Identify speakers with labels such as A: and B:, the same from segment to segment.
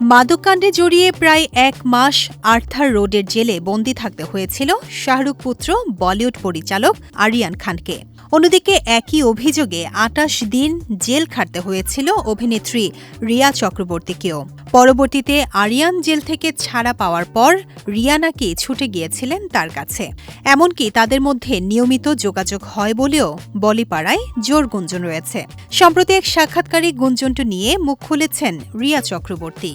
A: মাদককাণ্ডে জড়িয়ে প্রায় ১ মাস আর্থার রোডের জেলে বন্দী থাকতে হয়েছিল শাহরুখ পুত্র বলিউড পরিচালক আরিয়ান খানকে। অন্যদিকে একই অভিযোগে ২৮ দিন জেল খাটতে হয়েছিল অভিনেত্রী রিয়া চক্রবর্তীকেও। পরবর্তীতে আরিয়ান জেল থেকে ছাড়া পাওয়ার পর রিয়া নাকি ছুটে গিয়েছিলেন তার কাছে। এমনকি তাদের মধ্যে নিয়মিত যোগাযোগ হয় বলেও বলিপাড়ায় জোর গুঞ্জন রয়েছে। সম্প্রতি এক সাক্ষাৎকারে গুঞ্জনটি নিয়ে মুখ খুলেছেন রিয়া চক্রবর্তী।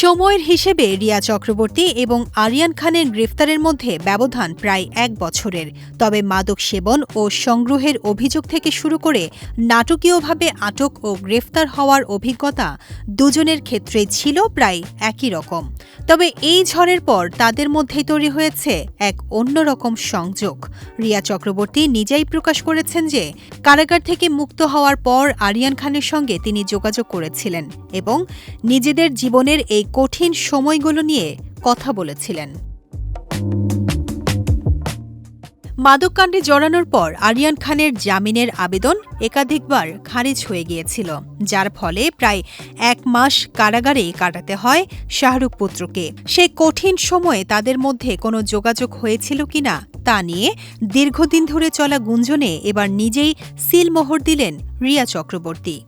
A: সময়ের হিসেবে রিয়া চক্রবর্তী এবং আরিয়ান খানের গ্রেফতারের মধ্যে ব্যবধান প্রায় ১ বছরের। তবে মাদক সেবন ও সংগ্রহের অভিযোগ থেকে শুরু করে নাটকীয়ভাবে আটক ও গ্রেফতার হওয়ার অভিজ্ঞতা দুজনের ক্ষেত্রেই ছিল প্রায় একই রকম। তবে এই ঝড়ের পর তাদের মধ্যেই তৈরি হয়েছে এক অন্যরকম সংযোগ। রিয়া চক্রবর্তী নিজেই প্রকাশ করেছেন যে কারাগার থেকে মুক্ত হওয়ার পর আরিয়ান খানের সঙ্গে তিনি যোগাযোগ করেছিলেন এবং নিজেদের জীবনের এই কঠিন সময়গুলো নিয়ে কথা বলেছিলেন। মাদককাণ্ডে জড়ানোর পর আরিয়ান খানের জামিনের আবেদন একাধিকবার খারিজ হয়ে গিয়েছিল, যার ফলে প্রায় ১ মাস কারাগারে কাটাতে হয় শাহরুখ পুত্রকে। সেই কঠিন সময়ে তাদের মধ্যে কোনো যোগাযোগ হয়েছিল কিনা তা নিয়ে দীর্ঘদিন ধরে চলা গুঞ্জনে এবার নিজেই সিলমোহর দিলেন রিয়া চক্রবর্তী।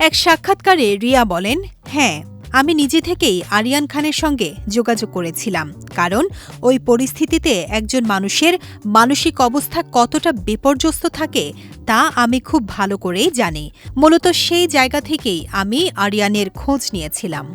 A: এক সাক্ষাৎকারে রিয়া বলেন, হ্যাঁ, আমি নিজে থেকেই আরিয়ান খানের সঙ্গে যোগাযোগ করেছিলাম, কারণ ওই পরিস্থিতিতে একজন মানুষের মানসিক অবস্থা কতটা বিপর্যস্ত থাকে তা আমি খুব ভালো করেই জানি। মূলত সেই জায়গা থেকেই আমি আরিয়ানের খোঁজ নিয়েছিলাম।